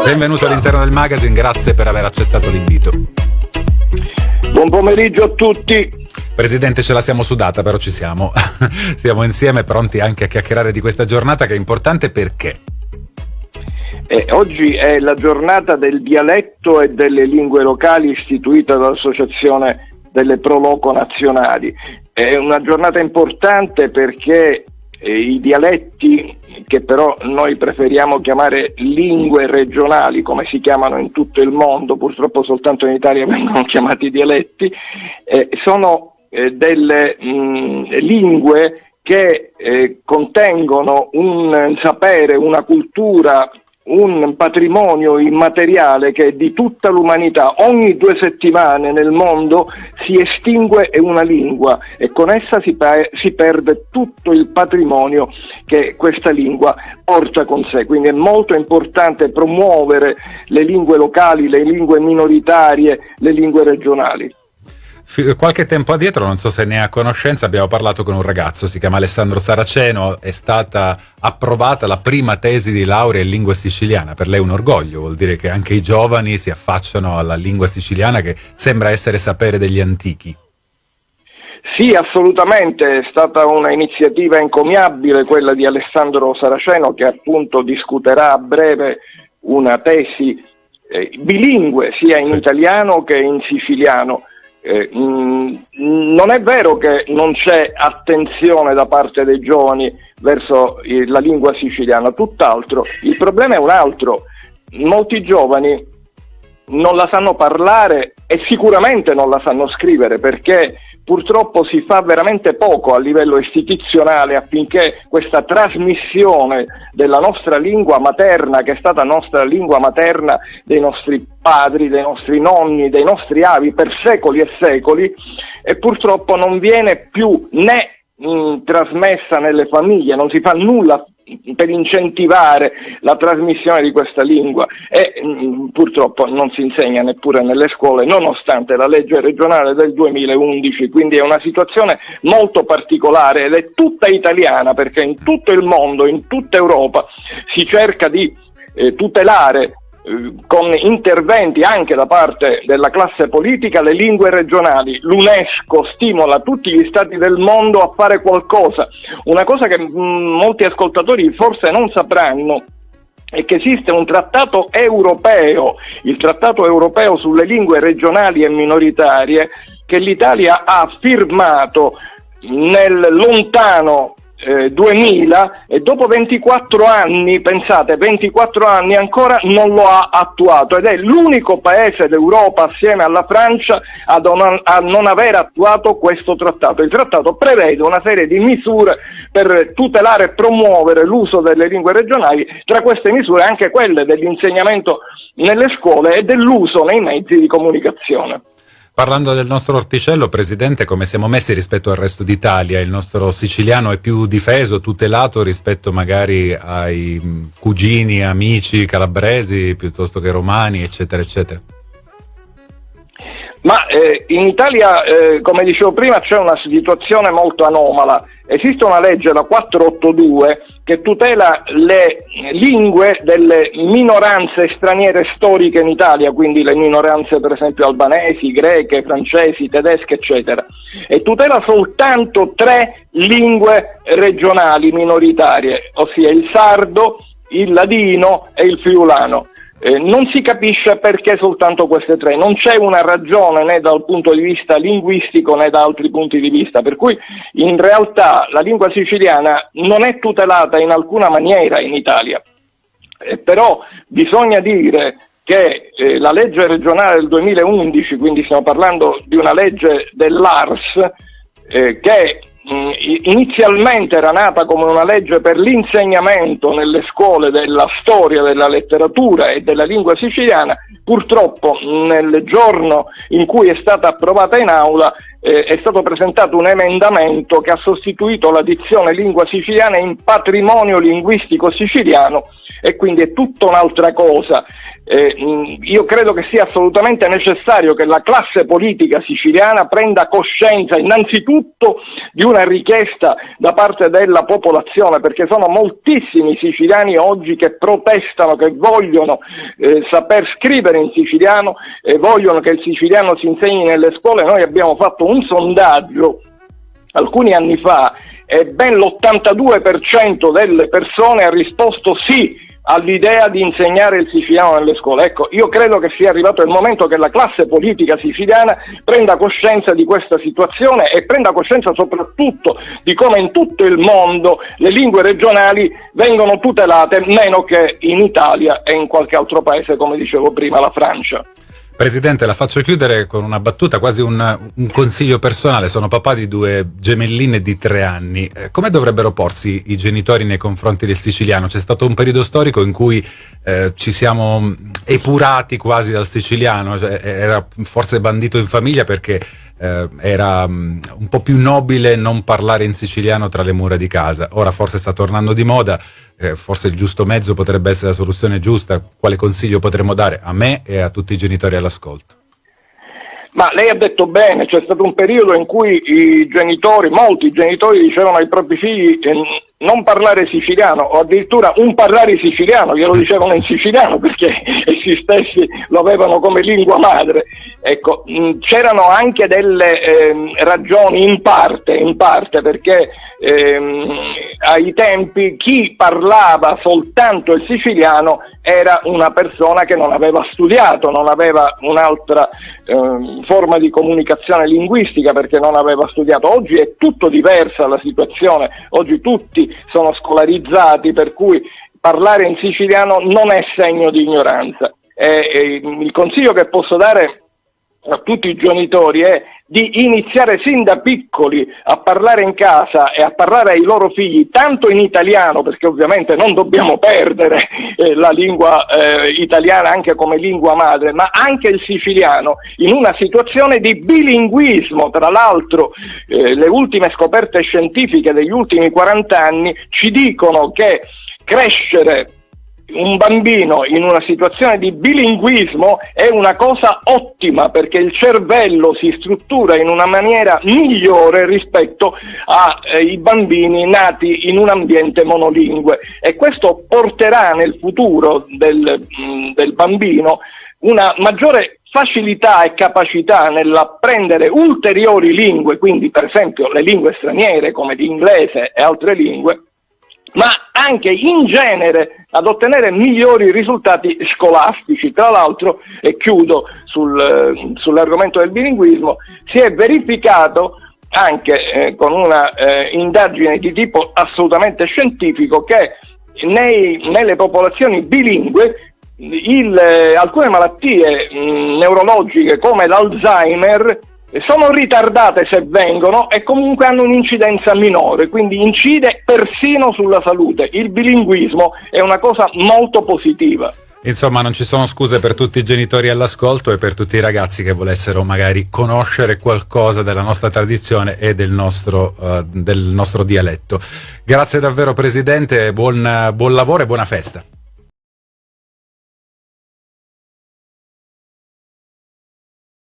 Benvenuto all'interno del magazine, grazie per aver accettato l'invito. Buon pomeriggio a tutti. Presidente, ce la siamo sudata, però ci siamo. Siamo insieme, pronti anche a chiacchierare di questa giornata che è importante perché? Oggi è la giornata del dialetto e delle lingue locali istituita dall'Associazione delle Proloco Nazionali. È una giornata importante perché i dialetti, che però noi preferiamo chiamare lingue regionali, come si chiamano in tutto il mondo, purtroppo soltanto in Italia vengono chiamati dialetti, sono delle lingue che contengono un sapere, una cultura, un patrimonio immateriale che è di tutta l'umanità. Ogni 2 settimane nel mondo si estingue una lingua e con essa si perde tutto il patrimonio che questa lingua porta con sé. Quindi è molto importante promuovere le lingue locali, le lingue minoritarie, le lingue regionali. Qualche tempo addietro, non so se ne è a conoscenza, abbiamo parlato con un ragazzo, si chiama Alessandro Saraceno, è stata approvata la prima tesi di laurea in lingua siciliana. Per lei è un orgoglio, vuol dire che anche i giovani si affacciano alla lingua siciliana che sembra essere sapere degli antichi. Sì, assolutamente, è stata una iniziativa encomiabile quella di Alessandro Saraceno, che appunto discuterà a breve una tesi bilingue sia in italiano che in siciliano. Non è vero che non c'è attenzione da parte dei giovani verso la lingua siciliana, tutt'altro. Il problema è un altro: molti giovani non la sanno parlare e sicuramente non la sanno scrivere, perché purtroppo si fa veramente poco a livello istituzionale affinché questa trasmissione della nostra lingua materna, che è stata nostra lingua materna dei nostri padri, dei nostri nonni, dei nostri avi per secoli e secoli, e purtroppo non viene più né trasmessa nelle famiglie, non si fa nulla per incentivare la trasmissione di questa lingua e purtroppo non si insegna neppure nelle scuole, nonostante la legge regionale del 2011. Quindi è una situazione molto particolare ed è tutta italiana, perché in tutto il mondo, in tutta Europa si cerca di tutelare con interventi anche da parte della classe politica le lingue regionali. L'UNESCO stimola tutti gli stati del mondo a fare qualcosa. Una cosa che molti ascoltatori forse non sapranno è che esiste un trattato europeo, il trattato europeo sulle lingue regionali e minoritarie, che l'Italia ha firmato nel lontano 2000, e dopo 24 anni, pensate, 24 anni ancora non lo ha attuato, ed è l'unico paese d'Europa assieme alla Francia a non aver attuato questo trattato. Il trattato prevede una serie di misure per tutelare e promuovere l'uso delle lingue regionali, tra queste misure anche quelle dell'insegnamento nelle scuole e dell'uso nei mezzi di comunicazione. Parlando del nostro orticello, Presidente, come siamo messi rispetto al resto d'Italia? Il nostro siciliano è più difeso, tutelato rispetto magari ai cugini, amici calabresi, piuttosto che romani, eccetera, eccetera? Ma in Italia, come dicevo prima, c'è una situazione molto anomala. Esiste una legge, la 482, che tutela le lingue delle minoranze straniere storiche in Italia, quindi le minoranze per esempio albanesi, greche, francesi, tedesche, eccetera, e tutela soltanto 3 lingue regionali minoritarie, ossia il sardo, il ladino e il friulano. Non si capisce perché soltanto queste 3, non c'è una ragione né dal punto di vista linguistico né da altri punti di vista, per cui in realtà la lingua siciliana non è tutelata in alcuna maniera in Italia. Però bisogna dire che la legge regionale del 2011, quindi stiamo parlando di una legge dell'ARS, che inizialmente era nata come una legge per l'insegnamento nelle scuole della storia, della letteratura e della lingua siciliana, purtroppo nel giorno in cui è stata approvata in aula è stato presentato un emendamento che ha sostituito la dizione lingua siciliana in patrimonio linguistico siciliano, e quindi è tutta un'altra cosa. Io credo che sia assolutamente necessario che la classe politica siciliana prenda coscienza innanzitutto di una richiesta da parte della popolazione, perché sono moltissimi i siciliani oggi che protestano, che vogliono saper scrivere in siciliano e vogliono che il siciliano si insegni nelle scuole. Noi abbiamo fatto un sondaggio alcuni anni fa e ben l'82% delle persone ha risposto sì all'idea di insegnare il siciliano nelle scuole. Ecco, io credo che sia arrivato il momento che la classe politica siciliana prenda coscienza di questa situazione e prenda coscienza soprattutto di come in tutto il mondo le lingue regionali vengono tutelate, meno che in Italia e in qualche altro paese, come dicevo prima, la Francia. Presidente, la faccio chiudere con una battuta, quasi un consiglio personale. Sono papà di 2 gemelline di 3 anni. Come dovrebbero porsi i genitori nei confronti del siciliano? C'è stato un periodo storico in cui ci siamo epurati quasi dal siciliano, cioè, era forse bandito in famiglia perché era un po' più nobile non parlare in siciliano tra le mura di casa. Ora forse sta tornando di moda, forse il giusto mezzo potrebbe essere la soluzione giusta. Quale consiglio potremmo dare a me e a tutti i genitori all'ascolto? Ma lei ha detto bene, c'è stato un periodo in cui molti genitori dicevano ai propri figli non parlare siciliano, o addirittura un parlare siciliano, glielo dicevano in siciliano perché essi stessi lo avevano come lingua madre. Ecco, c'erano anche delle ragioni in parte perché ai tempi chi parlava soltanto il siciliano era una persona che non aveva studiato, non aveva un'altra forma di comunicazione linguistica perché non aveva studiato. Oggi è tutto diversa la situazione, oggi tutti sono scolarizzati, per cui parlare in siciliano non è segno di ignoranza. Il consiglio che posso dare a tutti i genitori è di iniziare sin da piccoli a parlare in casa e a parlare ai loro figli tanto in italiano, perché ovviamente non dobbiamo perdere la lingua italiana anche come lingua madre, ma anche il siciliano in una situazione di bilinguismo. Tra l'altro le ultime scoperte scientifiche degli ultimi 40 anni ci dicono che crescere un bambino in una situazione di bilinguismo è una cosa ottima, perché il cervello si struttura in una maniera migliore rispetto ai bambini nati in un ambiente monolingue, e questo porterà nel futuro del bambino una maggiore facilità e capacità nell'apprendere ulteriori lingue, quindi per esempio le lingue straniere come l'inglese e altre lingue, ma anche in genere ad ottenere migliori risultati scolastici. Tra l'altro, e chiudo sull'argomento del bilinguismo, si è verificato anche con una indagine di tipo assolutamente scientifico che nelle popolazioni bilingue alcune malattie neurologiche come l'Alzheimer sono ritardate se vengono e comunque hanno un'incidenza minore, quindi incide persino sulla salute. Il bilinguismo è una cosa molto positiva. Insomma, non ci sono scuse per tutti i genitori all'ascolto e per tutti i ragazzi che volessero magari conoscere qualcosa della nostra tradizione e del nostro dialetto. Grazie davvero, Presidente, buon lavoro e buona festa.